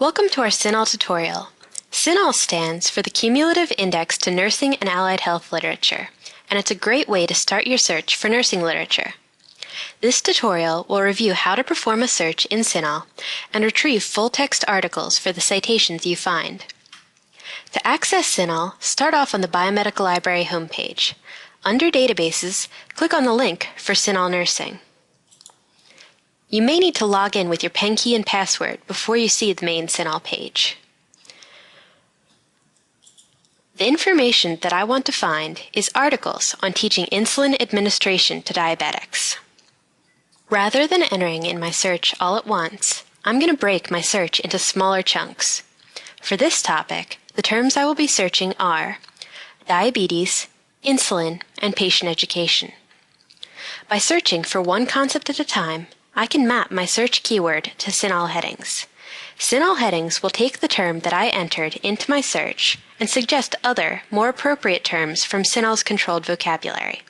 Welcome to our CINAHL tutorial. CINAHL stands for the Cumulative Index to Nursing and Allied Health Literature, and it's a great way to start your search for nursing literature. This tutorial will review how to perform a search in CINAHL and retrieve full-text articles for the citations you find. To access CINAHL, start off on the Biomedical Library homepage. Under Databases, click on the link for CINAHL Nursing. You may need to log in with your PEN key and password before you see the main CINAHL page. The information that I want to find is articles on teaching insulin administration to diabetics. Rather than entering in my search all at once, I'm going to break my search into smaller chunks. For this topic, the terms I will be searching are diabetes, insulin, and patient education. By searching for one concept at a time, I can map my search keyword to CINAHL headings. CINAHL headings will take the term that I entered into my search and suggest other, more appropriate terms from CINAHL's controlled vocabulary.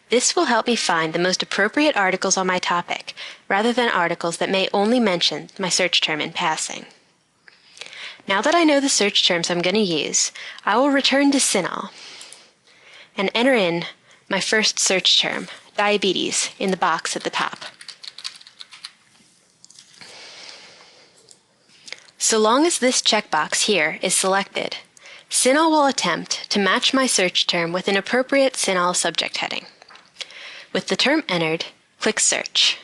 This will help me find the most appropriate articles on my topic, rather than articles that may only mention my search term in passing. Now that I know the search terms I'm going to use, I will return to CINAHL and enter in my first search term, diabetes, in the box at the top. So long as this checkbox here is selected, CINAHL will attempt to match my search term with an appropriate CINAHL subject heading. With the term entered, click Search.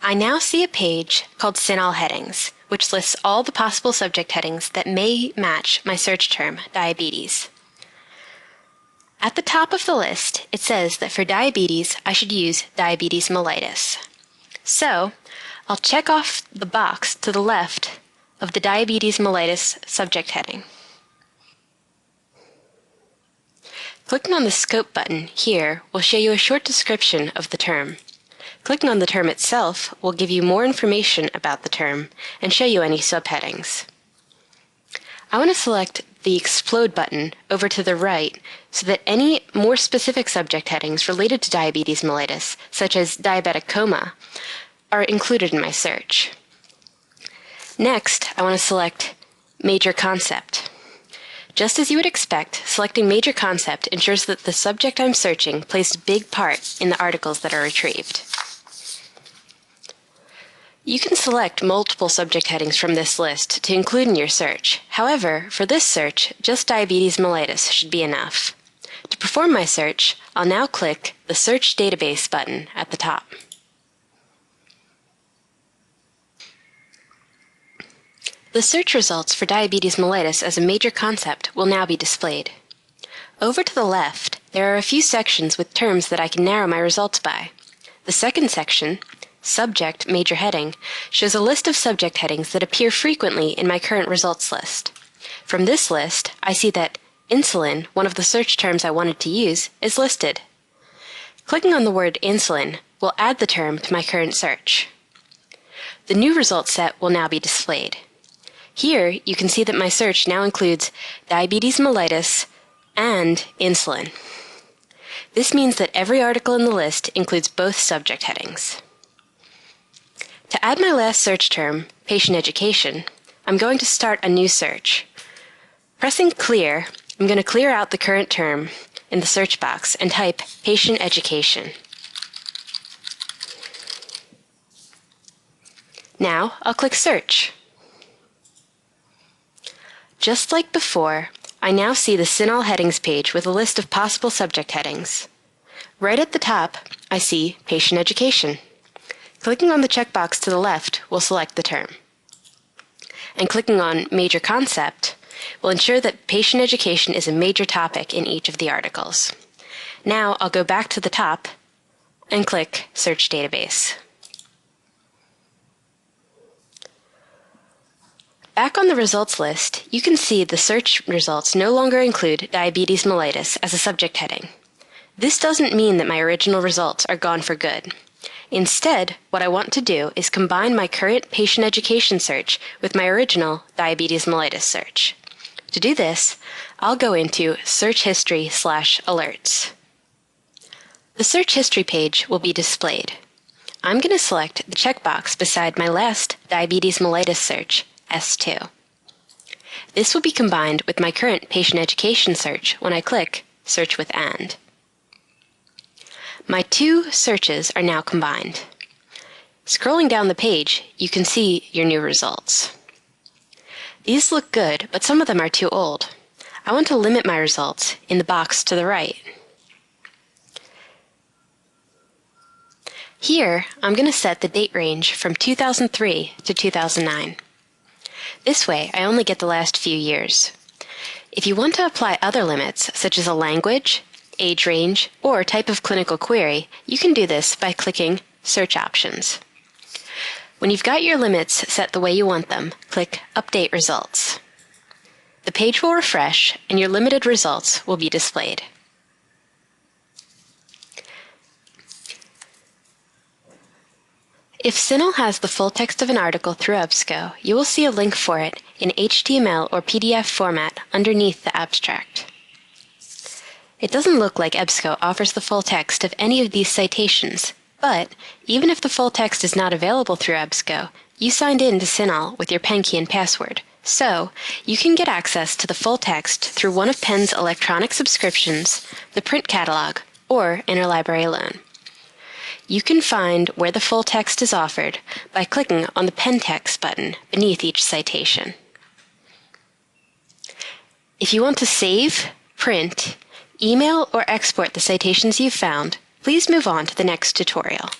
I now see a page called CINAHL Headings, which lists all the possible subject headings that may match my search term, diabetes. At the top of the list, it says that for diabetes, I should use diabetes mellitus. So, I'll check off the box to the left of the diabetes mellitus subject heading. Clicking on the Scope button here will show you a short description of the term. Clicking on the term itself will give you more information about the term and show you any subheadings. I want to select the Explode button over to the right so that any more specific subject headings related to diabetes mellitus, such as diabetic coma, are included in my search. Next, I want to select Major Concept. Just as you would expect, selecting Major Concept ensures that the subject I'm searching plays a big part in the articles that are retrieved. You can select multiple subject headings from this list to include in your search. However, for this search, just diabetes mellitus should be enough. To perform my search, I'll now click the Search Database button at the top. The search results for diabetes mellitus as a major concept will now be displayed. Over to the left, there are a few sections with terms that I can narrow my results by. The second section, Subject Major Heading, shows a list of subject headings that appear frequently in my current results list. From this list, I see that insulin, one of the search terms I wanted to use, is listed. Clicking on the word insulin will add the term to my current search. The new result set will now be displayed. Here, you can see that my search now includes diabetes mellitus and insulin. This means that every article in the list includes both subject headings. To add my last search term, patient education, I'm going to start a new search. Pressing Clear, I'm going to clear out the current term in the search box and type patient education. Now, I'll click Search. Just like before, I now see the CINAHL headings page with a list of possible subject headings. Right at the top, I see patient education. Clicking on the checkbox to the left will select the term. And clicking on Major Concept will ensure that patient education is a major topic in each of the articles. Now I'll go back to the top and click Search Database. Back on the results list, you can see the search results no longer include diabetes mellitus as a subject heading. This doesn't mean that my original results are gone for good. Instead, what I want to do is combine my current patient education search with my original diabetes mellitus search. To do this, I'll go into Search History/Alerts. The search history page will be displayed. I'm going to select the checkbox beside my last diabetes mellitus search, S2. This will be combined with my current patient education search when I click Search with AND. My two searches are now combined. Scrolling down the page, you can see your new results. These look good, but some of them are too old. I want to limit my results in the box to the right. Here, I'm going to set the date range from 2003 to 2009. This way, I only get the last few years. If you want to apply other limits, such as a language, age range, or type of clinical query, you can do this by clicking Search Options. When you've got your limits set the way you want them, click Update Results. The page will refresh, and your limited results will be displayed. If CINAHL has the full text of an article through EBSCO, you will see a link for it in HTML or PDF format underneath the abstract. It doesn't look like EBSCO offers the full text of any of these citations, but even if the full text is not available through EBSCO, you signed in to CINAHL with your Penn key and password, so you can get access to the full text through one of Penn's electronic subscriptions, the print catalog, or interlibrary loan. You can find where the full text is offered by clicking on the Penn Text button beneath each citation. If you want to save, print, email, or export the citations you've found, please move on to the next tutorial.